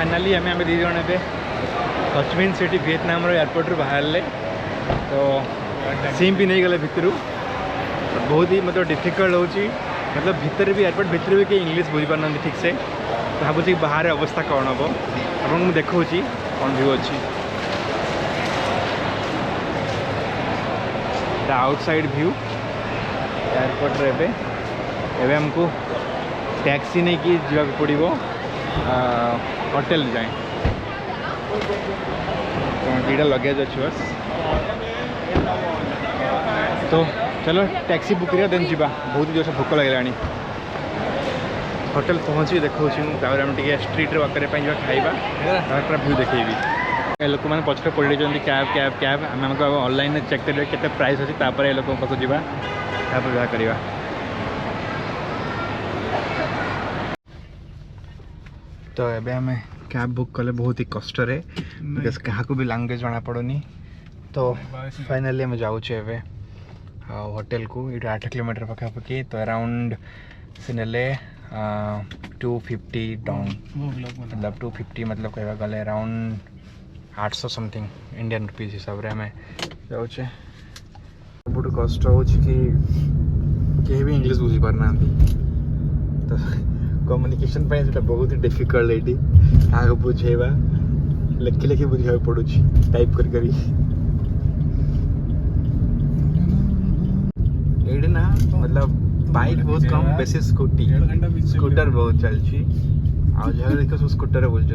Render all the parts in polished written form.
Finally आम दी जन ए होचमिन city Vietnam airport रू बाहर तो सिम भी नहीं गले भितर बहुत ही मतलब डिफिकल्ट होची मतलब भितर भी एयरपोर्ट भितर भी कहीं इंग्लीश बुझी पार ठीक से तो भावुँ बाहर अवस्था कौन हम आपको देखा कौन व्यू अच्छी आउटसाइड व्यू एयरपोर्ट रे एवं हमको टैक्सी नहीं कि जावाक पड़ो होटेल जाए तो ये लगेज अच्छी बस तो चलो टैक्सी बुक करिया देन जीवा बहुत जोर से भोक लगे होटेल पहुँची देखा स्ट्रीट वाकर खाइबा व्यू देखेबी लोक मैंने पचर पड़े कैब कैब कैब आम ऑनलाइन चेक करेंगे केते प्राइस अच्छी तापर ये लोक पाक जा करवा तो एबे हमें कैब बुक कले बहुत ही कष्ट बिकज क्या भी लैंग्वेज जना पड़ोनी तो फाइनाली आम जाऊे होटेल को ये 8 किलोमीटर पखापाखि तो अराउंड से ने 250 डॉन मतलब 250 मतलब कह गले अराउंड 800 समथिंग इंडियन रुपीज हिसाब से आम जाऊे सब कष्ट हो कि भी इंग्लीश बुझी पारना तो कम्युनिकेशन से बहुत ही डिफिकल्ट ये क्या बुझेवा लिखि लिखि बुझा पड़ू टाइप कर ना मतलब बाइक बहुत कम बेसी स्कूटर बहुत चलती जगह देखो सब स्कूटर बोलते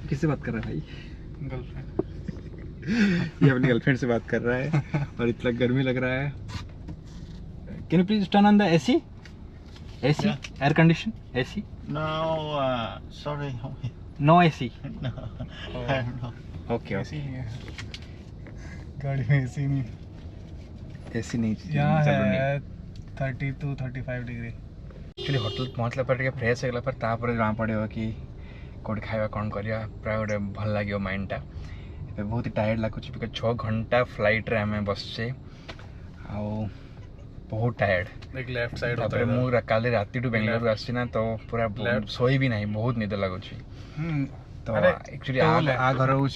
किससे बात कर रहा है भाई गर्लफ्रेंड ये अपनी गर्लफ्रेंड से बात कर रहा है और इतना गर्मी लग रहा है can you please turn on the AC AC yeah. Air condition AC no sorry no AC no oh. I don't know okay AC गाड़ी में AC नहीं AC नहीं यहाँ है 30 to 35 डिग्री एक्चुअली होटल पहुँचला पर टे फ्रेश होगा पर तापर जहाँ पड़ो कि कौट खावा कौन करिया प्राय गोटे भल लगे माइंडटा बहुत ही टायर्ड लगुच बिकज 6 घंटा फ्लाइट रे आम बसचे आउ बहुत टायर्ड लेफ्ट साइड मुझे काले राति टू बेंगलोर आसी तो पूरा सोई भी नहीं बहुत निद लगुच तो एक्चुअली आ घर हूँ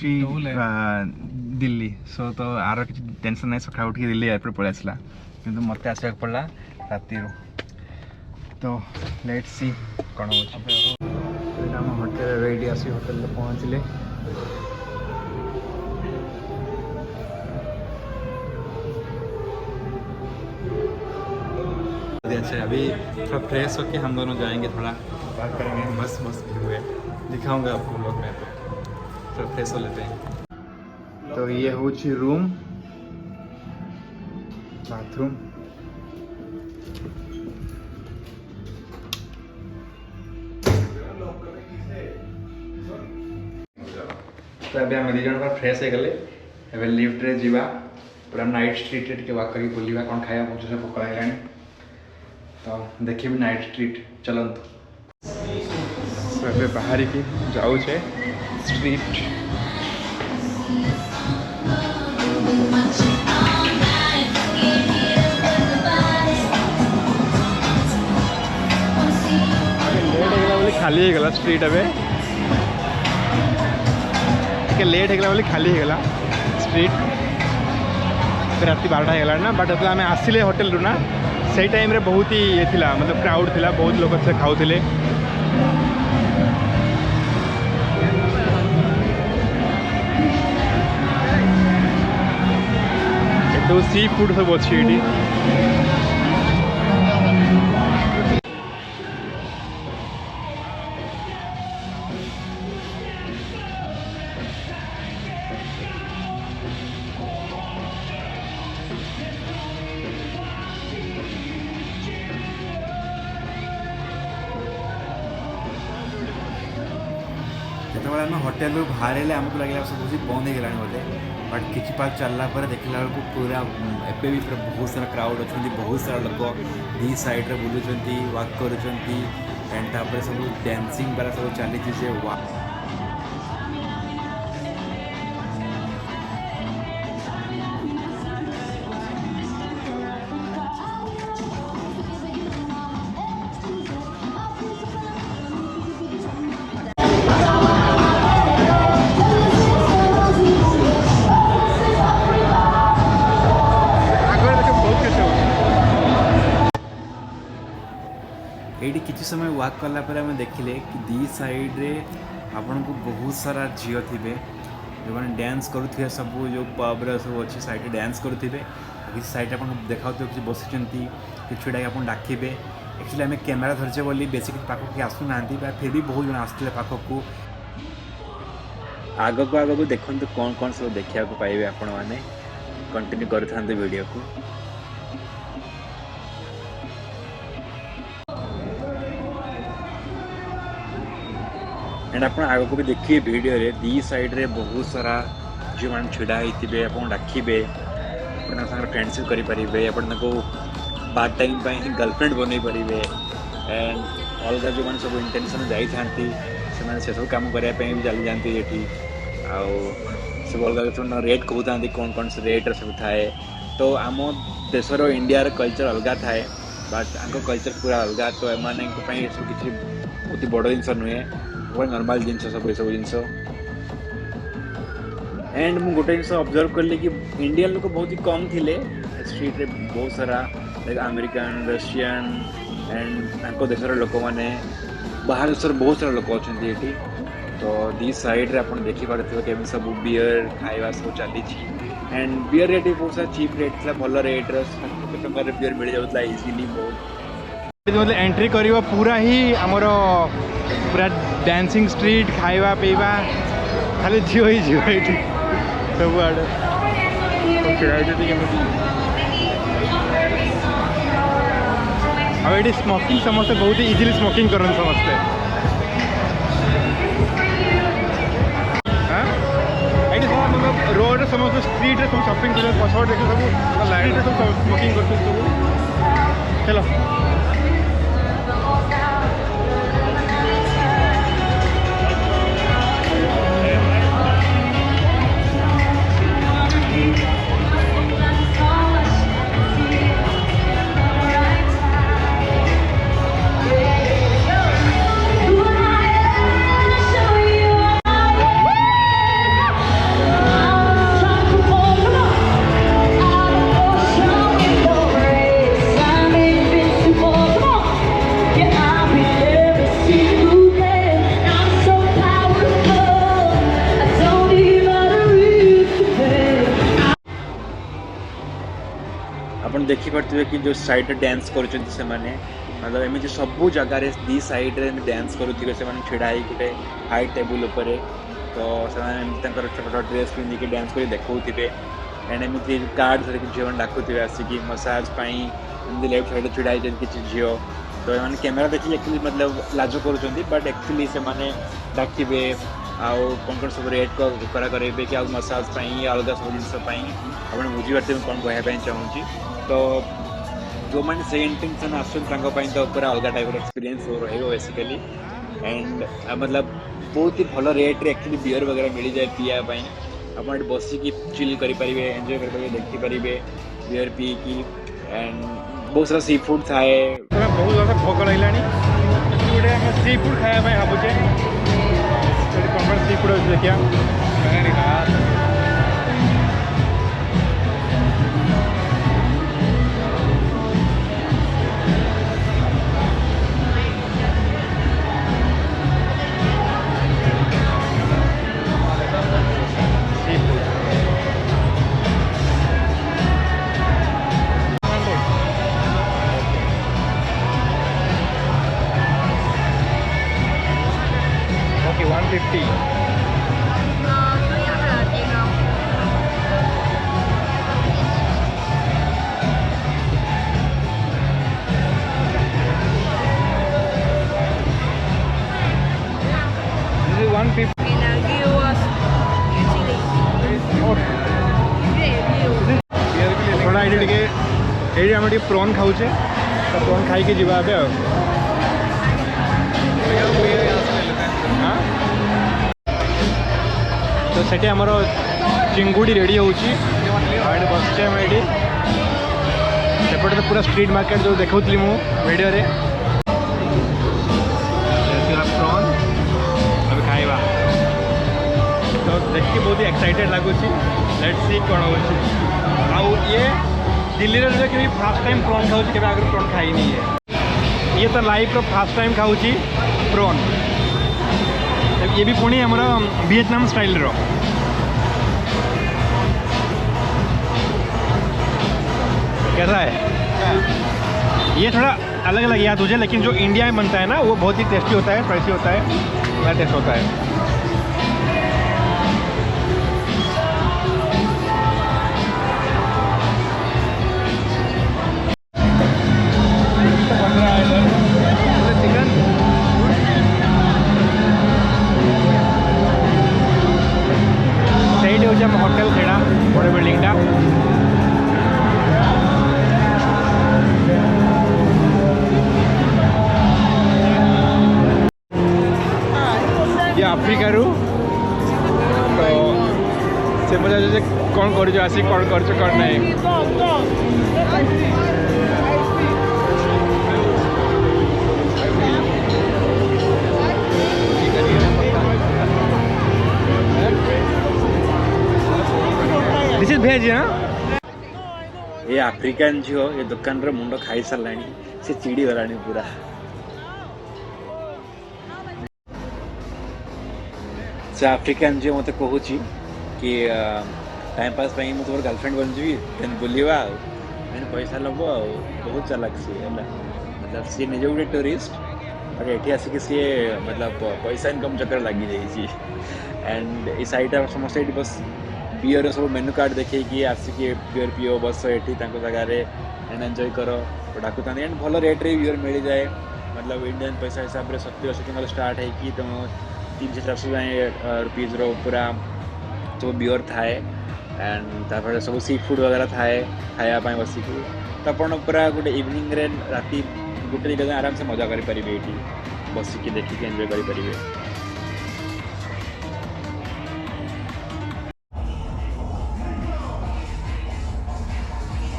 दिल्ली सो तो आर किसी टेंशन नहीं सका उठ दिल्ली एयरपोर्ट पलि आसला कि मत आसा पड़ा राति तो लेट्स सी कौन हो होटेल रेडी आसी होटेल पहुँचले अच्छा अभी थोड़ा फ्रेश होके हम दोनों जाएंगे थोड़ा बात करेंगे मस्त मस्त व्यू है दिखाऊंगा आपको लोग में थोड़ा फ्रेश हो लेते हैं तो ये हो रूम बाथरूम तो अभी आम दिजन पर फ्रेश हो गले एवं लिफ्ट रे जीवा पूरा नाइट स्ट्रीट रे वॉक कर बुलवा कौन खाया बहुत से भोक लगे तो देखिए नाइट स्ट्रीट चलत तो बाहर की जाऊे स्ट्रीट खाली होगा स्ट्रीट एवं लेट होगा खाली होगा स्ट्रीट रात 12टा होगा ना बट जो आम आसिले होटेल रू ना से टाइम रे बहुत ही ये थिला मतलब क्राउड थिला बहुत लोग से खाऊले तो सी फूड सब अच्छी ये जो आम होटेल बाहर आमको लगे सब कुछ बंद हो गला बोले बट किसी पास चलला देखला बेलू पूरा एवं भी पूरा बहुत सारा क्राउड अच्छा बहुत सारा लोग दी साइड्रे बुलूँ वाक कर सब डांसिंग वाला सब चली ये किसी समय वाक कलापर आम देखिले कि दी साइड्रे आपन को बहुत सारा झील थे जो मैंने डांस करुवे सब जो पब्र सब अच्छे साइड डांस करुवे किसी साइड आप देखा कि बसी कि छुड़ा आप डाकिबे एक्चुअली आम कैमेरा धरचे बोली बेस किसी पाखक आसूना फिर भी बहुत जन आसते पाखक आग को देखते कौन कौन सब देखा पाइबे आपण मैंने कंटिन्यू करते वीडियो को एंड आप आग को भी देखिए वीडियो रे दी साइड रे बहुत सारा जो मान छिड़ा होते आप डाकिबे फ्रेंडशिप करेंगे आप पार्ट टाइम गर्लफ्रेंड बनई पारे एंड अलग जो मैंने सब इंटेंशन जाती से सब कम करने भी चली जाती ये सब अलग रेट कहते कौन कौन से रेट सब थाए तो आम देशर इंडिया कल्चर अलग थाए बट आम कल्चर पूरा अलग तो एम सब किसी बहुत बड़ जिन नुहे बहुत नॉर्मल जिन सब सब जिन एंड मुझे गोटे जिन ऑब्जर्व कली कि इंडियन लोग बहुत ही कम थे स्ट्रीट रे बहुत सारा लाइक अमेरिकन रशियन एंड देशर लोक मैंने बाहर देशर बहुत सारा लोक अच्छा ये तो दी साइड रे आप देखिपे केमी सब बियर खावा सब चली एंड बियर रेट भी बहुत सारा चीप रेट था भल रेट टकर बियर मिल जाता इजिली बहुत मतलब एंट्री करवा पूरा ही आमर पूरा डांसिंग स्ट्रीट खावा पीवा खाली झील ही झील ये सब आड़े ये स्मोकिंग समस्ते बहुत ही इजिली स्मोकिंग कर समस्ते मतलब रोड समस्त स्ट्रीट रे सब शॉपिंग कर पछड़ देख सब लाइट रे सब स्मोकिंग करते सब चलो देखिपे कि जो साइड डांस कर मतलब एमती सब जगार दी साइड रे डांस करुवे से छिड़ा गोटे हाई टेबुल उपर तो छोट ड्रेस पिंधिक डांस कर देखुवे एंड एमती कार्ड धरिक झील डाकुवे आसिक मसाज एमती लेफ्ट साइड छिड़ा किसी झील तो ये कैमेरा देखिए एक्चुअली मतलब लाज कर बट एक्चुअली से डाकिबे आउ कौन कौन सब रेट करेंगे कि मसाज अलग सब जिनपाई आप बुझीपारे कौन कहना चाहूँगी तो जो मैंने से इंटेंशन आसपाई तो पूरा अलग टाइप एक्सपीरियंस रही बेसिकली एंड मतलब बहुत ही भल रेट रे एक्चुअली बियर वगैरह मिल जाए पीवाई आप बसिकी चिल करेंगे एंजॉय करेंगे देखिपारे बियर पी की एंड बहुत सारा सी फूड थाए बहुत ज़्यादा भोक लगे गोटे सी फूड खायापी भावुचे कौन कौन सी फूड अच्छे देखिए ये प्रॉन खाऊचे तो प्रॉन खाई जीवा तो सेठी आमर चिंगुड़ी रेडी होची बसचे ये सेपटे तो पूरा स्ट्रीट मार्केट जो देखुली मु वीडियो रे प्रॉन अब खाइबा तो देखिए बहुत ही एक्साइटेड लगुच लेट्स सी कौन हो ये दिल्ली रे कि फास्ट टाइम प्रॉन खाऊँ के आगे प्रॉन खाई नहीं है ये तो लाइफ फास्ट टाइम खाऊँ प्रॉन ये भी पुणी आमर वियतनाम स्टाइल रो कैसा है ये थोड़ा अलग लग गया तुझे लेकिन जो इंडिया में बनता है ना वो बहुत ही टेस्टी होता है स्पाइसी होता है बड़ा टेस्ट होता है होटेल खेड़ा बड़े बिल्डिंगटा ये आफ्रिकार तो से पचार कौन कर आसी कौन कर दिस इज भेज ना ये आफ्रिकान झील ये दुकान रो मुंड खाई साराणी से चिड़ी गलानी पूरा से आफ्रिकान झील मत कहूँ कि टाइम पास पाई मुझे तुम गर्लफ्रेंड बन जी बुलवा पैसा लब बहुत चालाक सी है मतलब सी निजे गोटे टूरिस्ट और ये आसिक सी मतलब पैसा इनकम चक्कर लगी जाइए एंड ये साइड समस्त ये बस बियर सब मेनू कार्ड देखिए आसिक बियर पिओ बस ये जगह एंड एंजॉय कर डाकुता एंड भल रेट्रे बियर मिल जाए मतलब इंडियन पैसा हिसाब से 70-80 टଙ୍କା स्टार्ट है कि तुम 300-400 रुपीज पूरा सब बियर थाए एंड सब सी फूड वगैरह थाए खायापाई बसिक तो आप पूरा गोटे इवनिंग रे राति गोटे जगह आराम से मजा करें ये बसिक देखिए एंजॉय करेंगे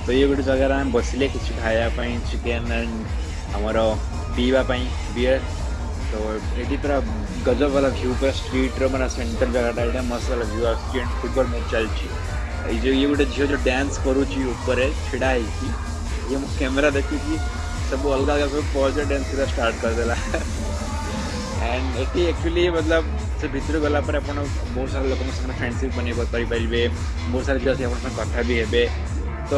तो ये गोटे जगह आम बसिले कि खायापाई चिकेन एंड आमर पीवाई बियर तो ये पूरा गजब वाला व्यू पूरा स्ट्रीट रो मैंने सेंटर जगह मस्त वाला व्यू आस फुटबॉल मैच चलती जो ये गोटे झील जो डांस करुच्ची ऊपर छिड़ा ये मो कैमेरा देखिए सब अलग अलग सब पॉज डांस पूरा स्टार्ट करदेला एंड ये एक्चुअली मतलब से भितर गला पर आप बहुत सारा लोक फ्रेंडशिप बन पारे बहुत सारे झील से कथा भी हे तो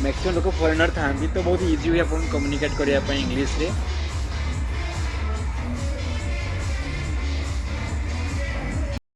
मैक्सिमम लोग फॉरेनर था तो बहुत इजी हुए आप कम्युनिकेट करने इंग्लीश रे